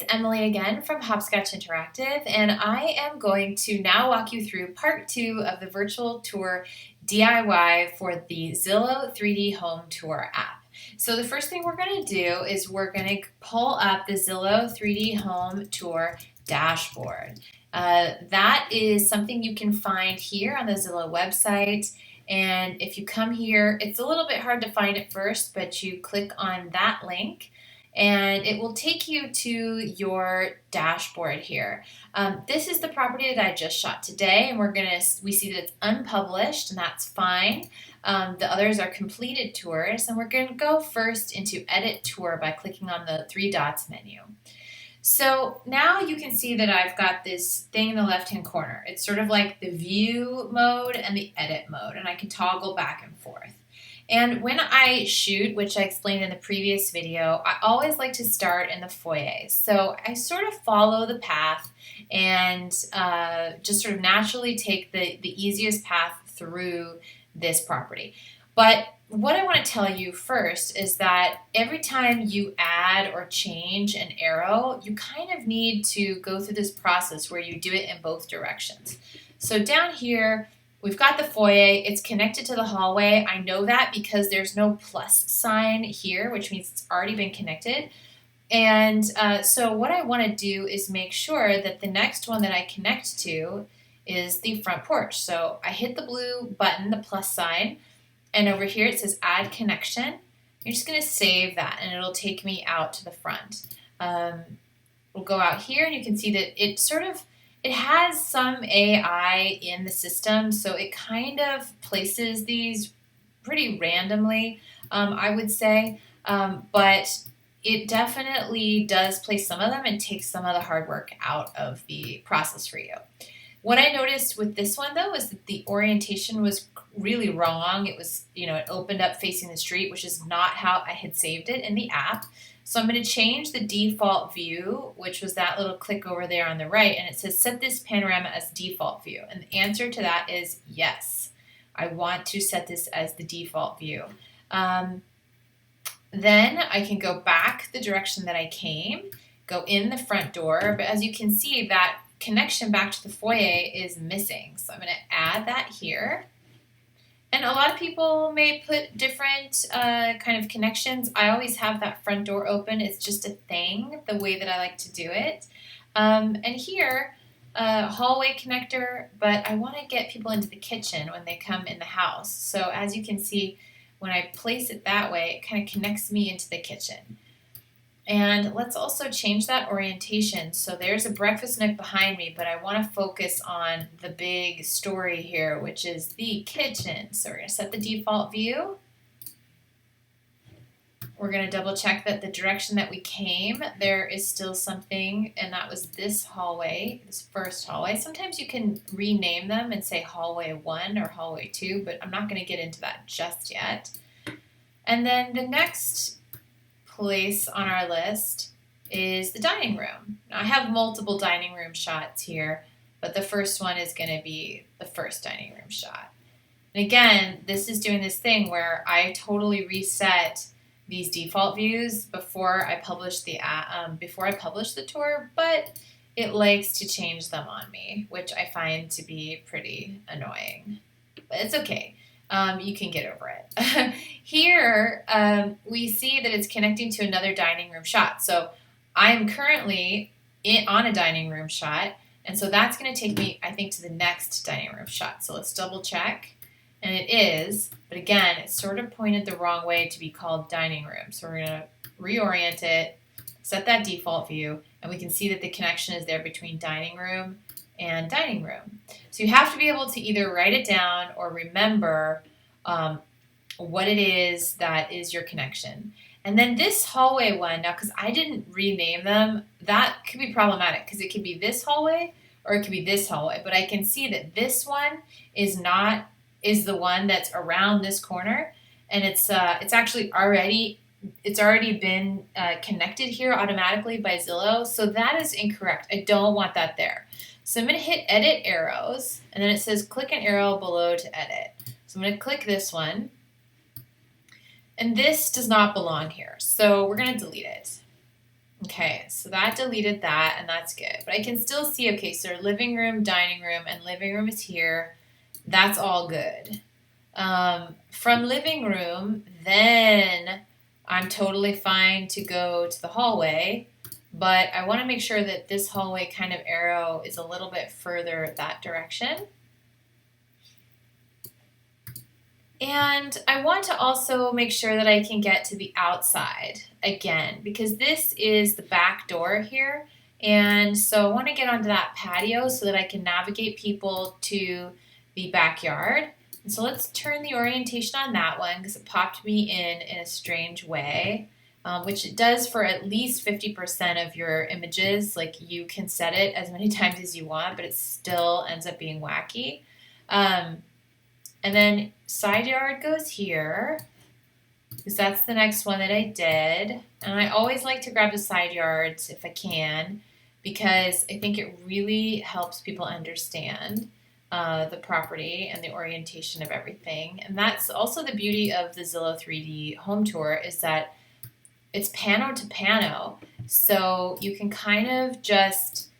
Emily again from Hopscotch Interactive, and I am going to now walk you through part 2 of the virtual tour DIY for the Zillow 3D Home Tour app. So the first thing we're going to do is we're going to pull up the Zillow 3D Home Tour dashboard. That is something you can find here on the Zillow website. And if you come here, it's a little bit hard to find at first, but you click on that link and it will take you to your dashboard here. This is the property that I just shot today, and we see that it's unpublished, and that's fine. The others are completed tours, and we're going to go first into Edit Tour by clicking on the 3 dots menu. So now you can see that I've got this thing in the left-hand corner. It's sort of like the view mode and the edit mode, and I can toggle back and forth. And when I shoot, which I explained in the previous video, I always like to start in the foyer. So I sort of follow the path and just sort of naturally take the easiest path through this property. But what I want to tell you first is that every time you add or change an arrow, you kind of need to go through this process where you do it in both directions. So down here, we've got the foyer. It's connected to the hallway. I know that because there's no plus sign here, which means it's already been connected. And so what I want to do is make sure that the next one that I connect to is the front porch. So I hit the blue button, the plus sign, and over here it says Add Connection. You're just going to save that, and it'll take me out to the front. We'll go out here, and you can see that it has some AI in the system, so it kind of places these pretty randomly, I would say, but it definitely does place some of them and takes some of the hard work out of the process for you. What I noticed with this one, though, is that the orientation was really wrong. It was, it opened up facing the street, which is not how I had saved it in the app. So I'm going to change the default view, which was that little click over there on the right, and it says set this panorama as default view. And the answer to that is yes. I want to set this as the default view. Then I can go back the direction that I came, go in the front door, but as you can see, that connection back to the foyer is missing. So I'm going to add that here. And a lot of people may put different kind of connections. I always have that front door open. It's just a thing, the way that I like to do it. And here, hallway connector, but I want to get people into the kitchen when they come in the house. So as you can see, when I place it that way, it kind of connects me into the kitchen. And let's also change that orientation. So there's a breakfast nook behind me, but I want to focus on the big story here, which is the kitchen. So we're going to set the default view. We're going to double check that the direction that we came, there is still something, and that was this hallway, this first hallway. Sometimes you can rename them and say hallway 1 or hallway 2, but I'm not going to get into that just yet. And then the next place on our list is the dining room. Now, I have multiple dining room shots here, but the first one is going to be the first dining room shot. And again, this is doing this thing where I totally reset these default views before I publish the tour, but it likes to change them on me, which I find to be pretty annoying. But it's okay. You can get over it. Here, we see that it's connecting to another dining room shot. So I'm currently on a dining room shot, and so that's going to take me, I think, to the next dining room shot. So let's double check, and it is, but again, it's sort of pointed the wrong way to be called dining room. So we're going to reorient it, set that default view, and we can see that the connection is there between dining room and dining room. So you have to be able to either write it down or remember what it is that is your connection. And then this hallway one, now because I didn't rename them, that could be problematic because it could be this hallway or it could be this hallway. But I can see that this one is the one that's around this corner, and it's actually already been connected here automatically by Zillow. So that is incorrect. I don't want that there. So I'm going to hit edit arrows, and then it says click an arrow below to edit. So I'm going to click this one, and this does not belong here. So we're going to delete it. Okay, so that deleted that, and that's good. But I can still see, okay, so living room, dining room, and living room is here. That's all good. From living room, then I'm totally fine to go to the hallway, but I want to make sure that this hallway kind of arrow is a little bit further that direction. And I want to also make sure that I can get to the outside again, because this is the back door here. And so I want to get onto that patio so that I can navigate people to the backyard. And so let's turn the orientation on that one because it popped me in a strange way, which it does for at least 50% of your images. Like you can set it as many times as you want, but it still ends up being wacky. And then side yard goes here because that's the next one that I did. And I always like to grab the side yards if I can because I think it really helps people understand the property and the orientation of everything. And that's also the beauty of the Zillow 3D home tour is that it's pano to pano. So you can kind of just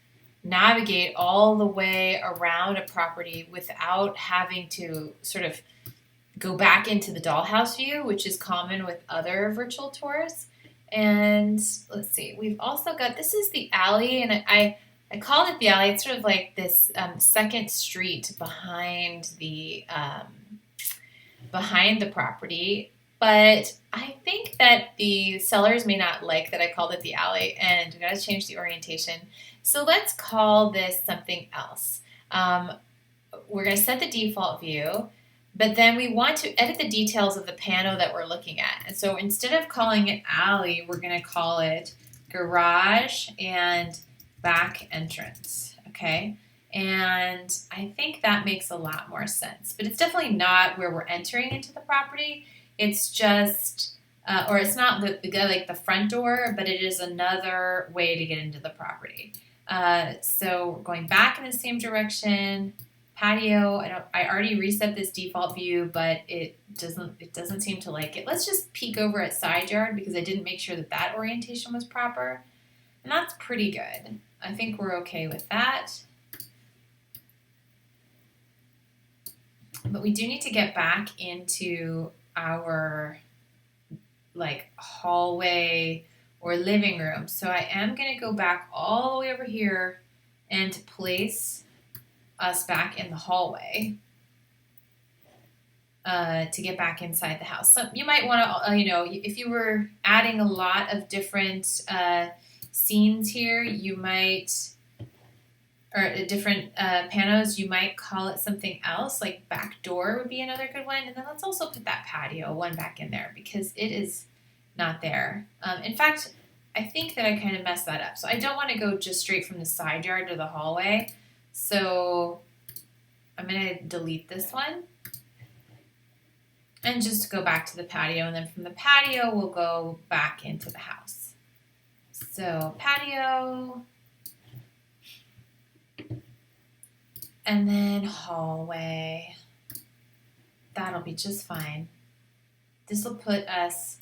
navigate all the way around a property without having to sort of go back into the dollhouse view, which is common with other virtual tours. And let's see, we've also got, this is the alley, and I call it the alley. It's sort of like this second street behind the property. But I think that the sellers may not like that I called it the alley, and we got to change the orientation. So let's call this something else. We're going to set the default view, but then we want to edit the details of the pano that we're looking at. And so instead of calling it alley, we're going to call it garage and back entrance, okay? And I think that makes a lot more sense. But it's definitely not where we're entering into the property. It's just, or it's not like the front door, but it is another way to get into the property. So we're going back in the same direction. Patio. I already reset this default view, but it doesn't seem to like it. Let's just peek over at side yard because I didn't make sure that orientation was proper, and that's pretty good. I think we're okay with that. But we do need to get back into our like hallway or living room. So I am going to go back all the way over here and place us back in the hallway to get back inside the house. So you might want to, if you were adding a lot of different scenes here, you might, or different panos, you might call it something else, like back door would be another good one. And then let's also put that patio one back in there because it is not there. In fact, I think that I kind of messed that up. So I don't want to go just straight from the side yard to the hallway. So I'm going to delete this one and just go back to the patio. And then from the patio, we'll go back into the house. So patio, and then hallway. That'll be just fine. This will put us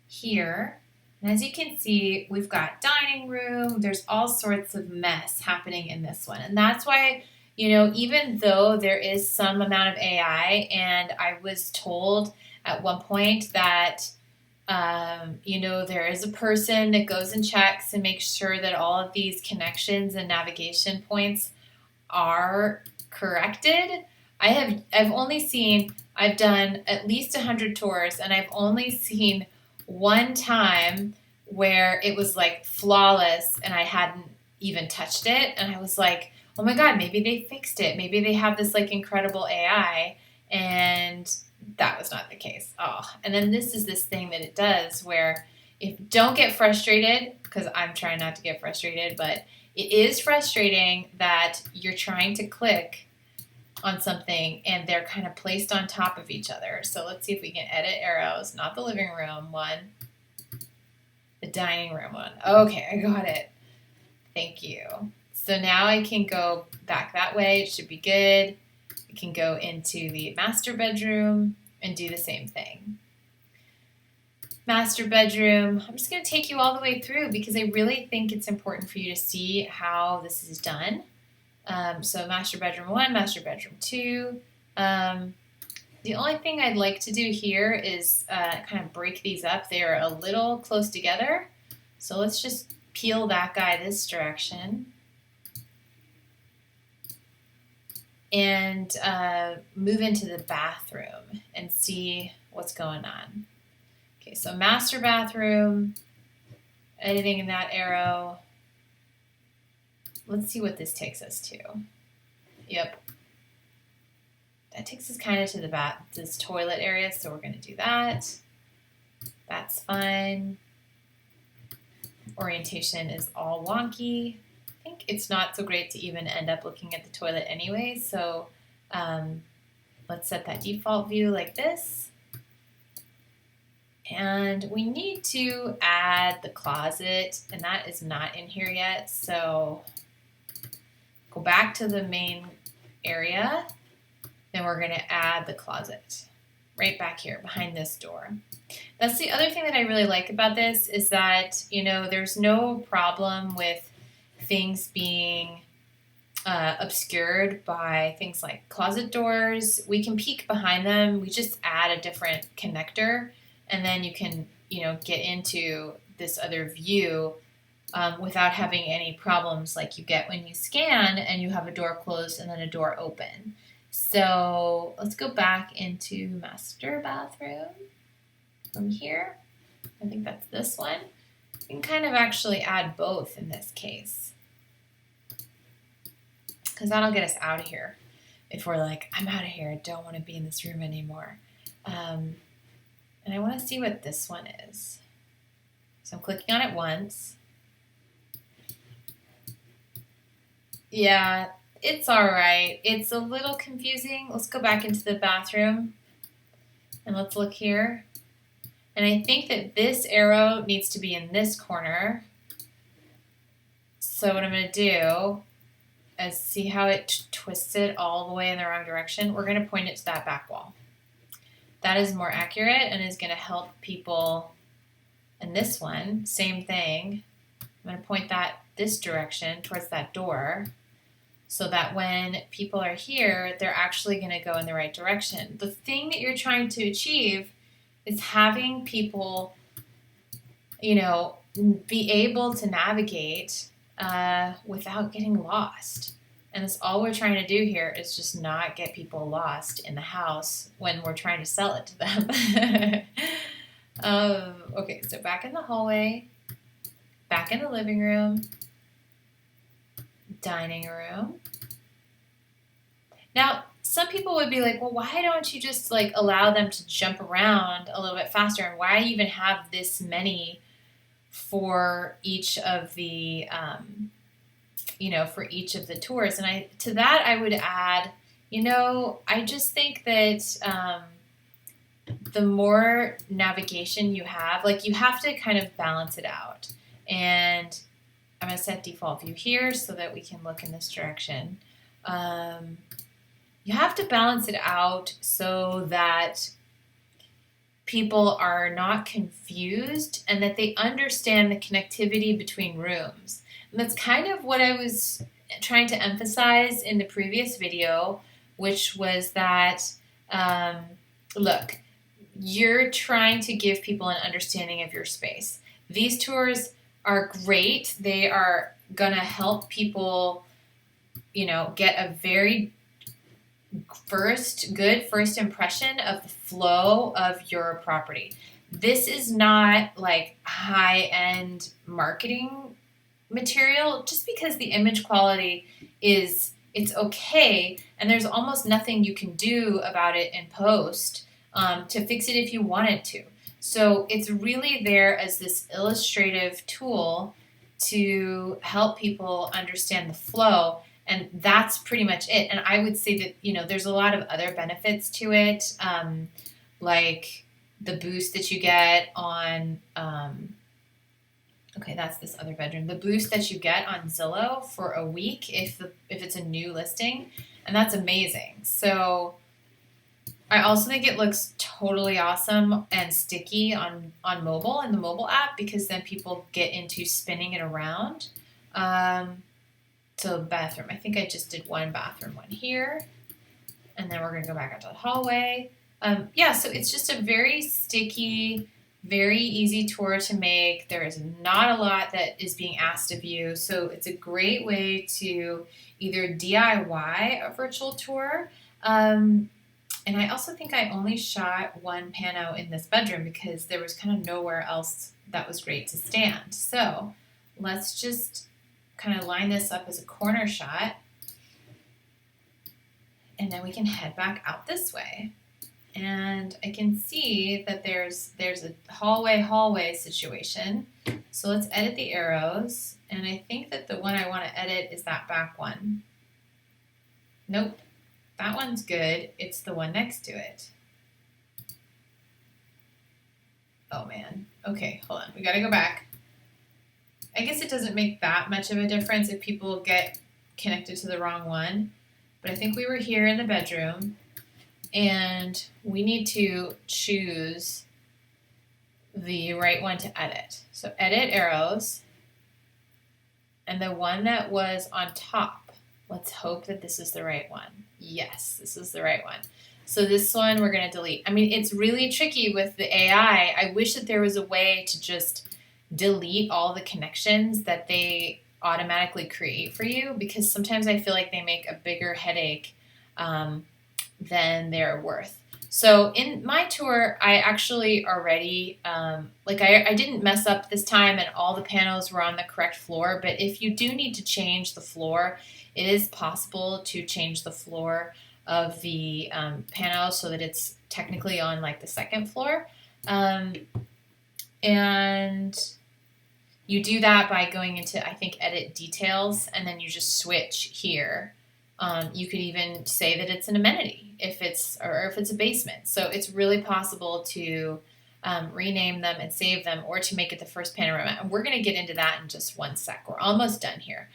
here. And as you can see, we've got dining room. There's all sorts of mess happening in this one. And that's why, even though there is some amount of AI, and I was told at one point that, there is a person that goes and checks and makes sure that all of these connections and navigation points are corrected. I've done at least 100 tours, and I've only seen one time where it was like flawless and I hadn't even touched it, and I was like, oh my god, maybe they fixed it, maybe they have this like incredible AI, and that was not the case. And then this is this thing that it does where don't get frustrated, because I'm trying not to get frustrated, but it is frustrating that you're trying to click on something and they're kind of placed on top of each other. So let's see if we can edit arrows, not the living room one, the dining room one. Okay, I got it. Thank you. So now I can go back that way. It should be good. I can go into the master bedroom and do the same thing. Master bedroom. I'm just going to take you all the way through because I really think it's important for you to see how this is done. So master bedroom 1, master bedroom 2. The only thing I'd like to do here is kind of break these up. They are a little close together. So let's just peel that guy this direction. And move into the bathroom and see what's going on. Okay, so master bathroom, editing in that arrow. Let's see what this takes us to. Yep. That takes us kind of to this toilet area, so we're going to do that. That's fine. Orientation is all wonky. I think it's not so great to even end up looking at the toilet anyway, so let's set that default view like this. And we need to add the closet, and that is not in here yet, so go back to the main area. Then we're going to add the closet right back here behind this door. That's the other thing that I really like about this is that, there's no problem with things being obscured by things like closet doors. We can peek behind them. We just add a different connector, and then you can, get into this other view without having any problems like you get when you scan and you have a door closed and then a door open. So let's go back into master bathroom from here. I think that's this one. You can kind of actually add both in this case, because that'll get us out of here if we're like, I'm out of here, I don't want to be in this room anymore. And I want to see what this one is. So I'm clicking on it once. Yeah, it's all right. It's a little confusing. Let's go back into the bathroom and let's look here. And I think that this arrow needs to be in this corner. So what I'm going to do is see how it twists it all the way in the wrong direction. We're going to point it to that back wall. That is more accurate and is going to help people. And this one, same thing. I'm going to point that this direction towards that door so that when people are here, they're actually going to go in the right direction. The thing that you're trying to achieve is having people, be able to navigate without getting lost. And that's all we're trying to do here is just not get people lost in the house when we're trying to sell it to them. Okay, so back in the hallway, back in the living room, dining room. Now, some people would be like, well, why don't you just allow them to jump around a little bit faster? And why even have this many for each of the for each of the tours? And to that I would add, I just think that the more navigation you have, you have to kind of balance it out. And I'm going to set default view here so that we can look in this direction. You have to balance it out so that people are not confused and that they understand the connectivity between rooms. And that's kind of what I was trying to emphasize in the previous video, which was that, look, you're trying to give people an understanding of your space. These tours are great. They are going to help people, get a very good first impression of the flow of your property. This is not high-end marketing material just because the image quality it's okay, and there's almost nothing you can do about it in post to fix it if you wanted to. So it's really there as this illustrative tool to help people understand the flow, and that's pretty much it. And I would say that there's a lot of other benefits to it, like the boost that you get on okay, that's this other bedroom. The boost that you get on Zillow for a week if it's a new listing, and that's amazing. So I also think it looks totally awesome and sticky on mobile in the mobile app because then people get into spinning it around. Um, so bathroom, I think I just did one bathroom one here, and then we're gonna go back out to the hallway. Yeah, so it's just a very sticky, very easy tour to make. There is not a lot that is being asked of you, so it's a great way to either DIY a virtual tour. And I also think I only shot one pano in this bedroom because there was kind of nowhere else that was great to stand. So let's just kind of line this up as a corner shot, and then we can head back out this way. And I can see that there's a hallway situation. So let's edit the arrows, and I think that the one I want to edit is that back one. Nope, that one's good. It's the one next to it. Oh man. Okay, hold on. We gotta go back. I guess it doesn't make that much of a difference if people get connected to the wrong one. But I think we were here in the bedroom, and we need to choose the right one to edit. So edit arrows, and the one that was on top. Let's hope that this is the right one. Yes, this is the right one. So this one we're going to delete. I mean, it's really tricky with the AI. I wish that there was a way to just delete all the connections that they automatically create for you, because sometimes I feel like they make a bigger headache than they're worth. So in my tour, I actually already, I didn't mess up this time and all the panels were on the correct floor, but if you do need to change the floor, it is possible to change the floor of the panel so that it's technically on like the second floor. And you do that by going into, I think, edit details, and then you just switch here. You could even say that it's an amenity if it's a basement. So it's really possible to rename them and save them, or to make it the first panorama. And we're going to get into that in just one sec. We're almost done here.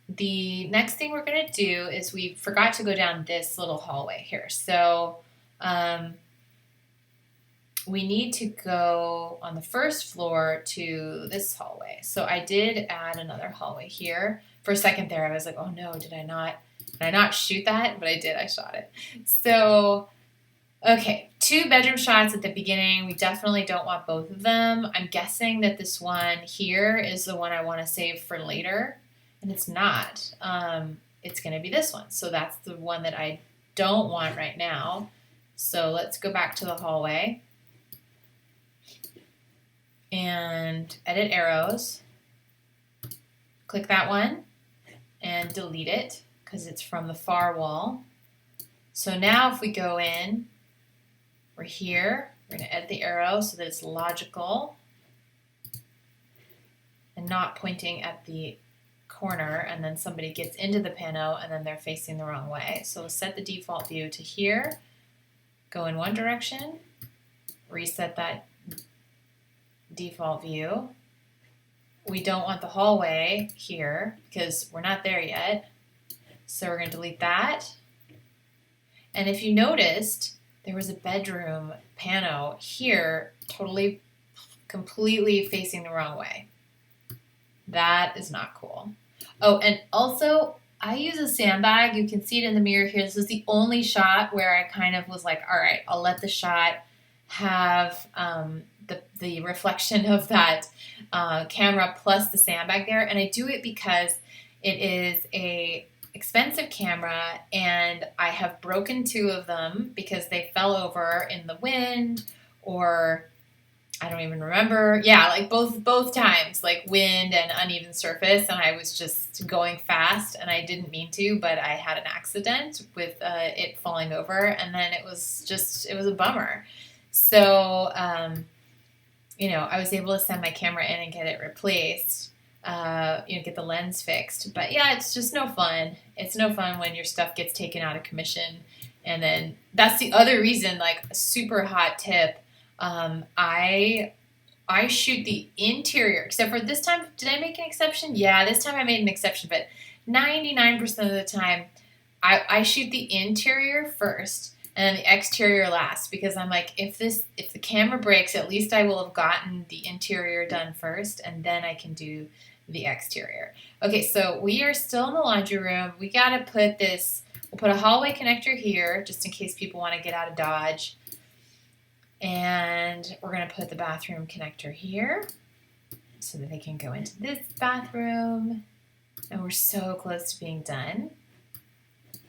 The next thing we're going to do is we forgot to go down this little hallway here. So we need to go on the first floor to this hallway. So I did add another hallway here. For a second there, I was like, oh no, did I not shoot that? But I did, I shot it. So, okay, 2 bedroom shots at the beginning. We definitely don't want both of them. I'm guessing that this one here is the one I want to save for later, and it's not. It's going to be this one. So that's the one that I don't want right now. So let's go back to the hallway and edit arrows. Click that one and delete it because it's from the far wall. So now if we go in, we're here. We're going to edit the arrow so that it's logical and not pointing at the corner, and then somebody gets into the pano and then they're facing the wrong way. So we'll set the default view to here, go in one direction, reset that default view. We don't want the hallway here because we're not there yet. So we're going to delete that. And if you noticed, there was a bedroom pano here, completely facing the wrong way. That is not cool. Oh, and also, I use a sandbag. You can see it in the mirror here. This is the only shot where I kind of was like, all right, I'll let the shot have the reflection of that camera plus the sandbag there. And I do it because it is a expensive camera, and I have broken 2 of them because they fell over in the wind, or I don't even remember. Yeah, like both times, like wind and uneven surface, and I was just going fast, and I didn't mean to, but I had an accident with it falling over, and then it was a bummer. So, I was able to send my camera in and get it replaced, get the lens fixed. But yeah, it's just no fun. It's no fun when your stuff gets taken out of commission. And then that's the other reason, like a super hot tip. I shoot the interior, except for this time. Did I make an exception? Yeah, this time I made an exception, but 99% of the time I shoot the interior first and then the exterior last, because I'm like, if the camera breaks, at least I will have gotten the interior done first, and then I can do the exterior. Okay, so we are still in the laundry room. We got to put this, we'll put a hallway connector here just in case people want to get out of Dodge. And we're going to put the bathroom connector here so that they can go into this bathroom. And we're so close to being done.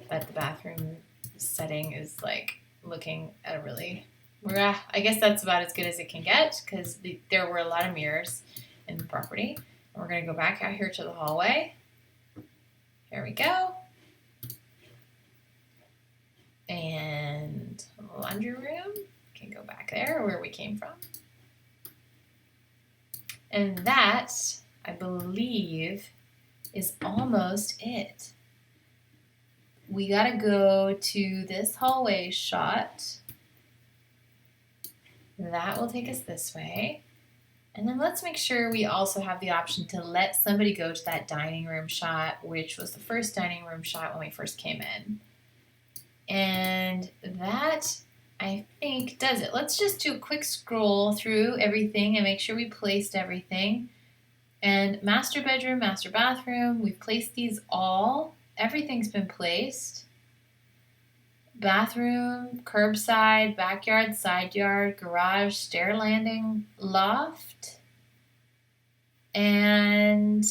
But the bathroom setting is like looking at a really, I guess that's about as good as it can get, because there were a lot of mirrors in the property. And we're going to go back out here to the hallway. Here we go. And laundry room. Can go back there where we came from. And that, I believe, is almost it. We gotta go to this hallway shot. That will take us this way. And then let's make sure we also have the option to let somebody go to that dining room shot, which was the first dining room shot when we first came in. And that, I think, does it. Let's just do a quick scroll through everything and make sure we placed everything. And master bedroom, master bathroom, we've placed these all. Everything's been placed. Bathroom, curbside, backyard, side yard, garage, stair landing, loft. And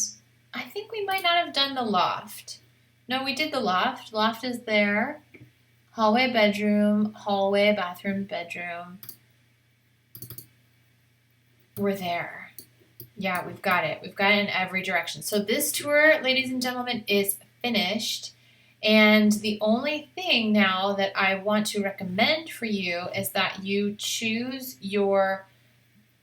I think we might not have done the loft. No, we did the loft. Loft is there. Hallway, bedroom, hallway, bathroom, bedroom. We're there. Yeah, we've got it. We've got it in every direction. So this tour, ladies and gentlemen, is finished. And the only thing now that I want to recommend for you is that you choose your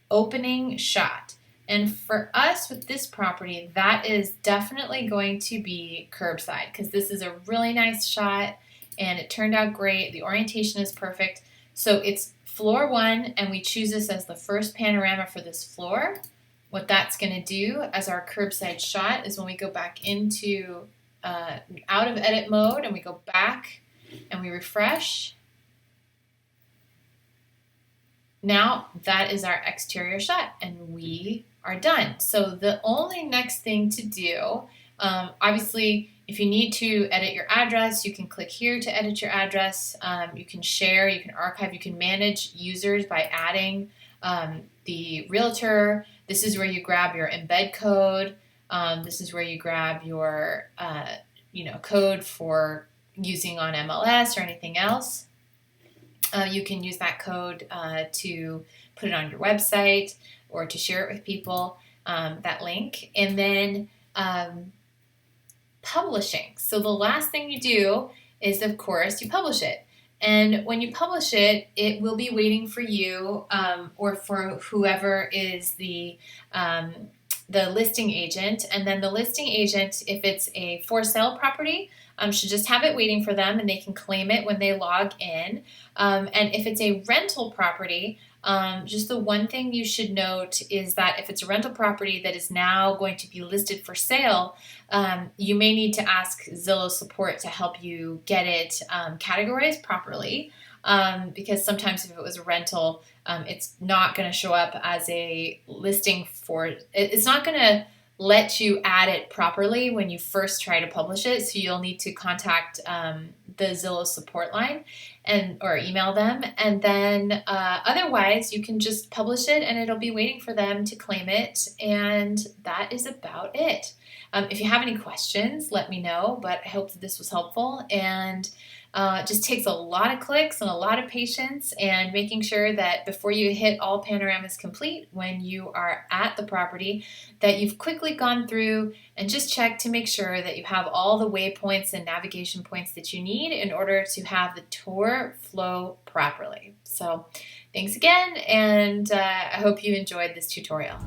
opening shot. And for us with this property, that is definitely going to be curbside, because this is a really nice shot and it turned out great. The orientation is perfect. So it's floor 1, and we choose this as the first panorama for this floor. What that's going to do as our curbside shot is when we go back into out of edit mode and we go back and we refresh. Now that is our exterior shot and we are done. So the only next thing to do, obviously, if you need to edit your address, you can click here to edit your address. You can share, you can archive, you can manage users by adding the Realtor. This is where you grab your embed code. This is where you grab your code for using on MLS or anything else. You can use that code to put it on your website or to share it with people, that link. And then publishing. So the last thing you do is, of course, you publish it. And when you publish it, it will be waiting for you or for whoever is the listing agent. And then the listing agent, if it's a for sale property, should just have it waiting for them and they can claim it when they log in. And if it's a rental property, just the one thing you should note is that if it's a rental property that is now going to be listed for sale, you may need to ask Zillow support to help you get it categorized properly. Because sometimes if it was a rental, it's not going to show up as a listing it's not going to let you add it properly when you first try to publish it. So you'll need to contact the Zillow support line or email them. And then otherwise you can just publish it and it'll be waiting for them to claim it. And that is about it. If you have any questions, let me know, but I hope that this was helpful. And it just takes a lot of clicks and a lot of patience and making sure that before you hit all panoramas complete when you are at the property, that you've quickly gone through and just checked to make sure that you have all the waypoints and navigation points that you need in order to have the tour flow properly. So thanks again, and I hope you enjoyed this tutorial.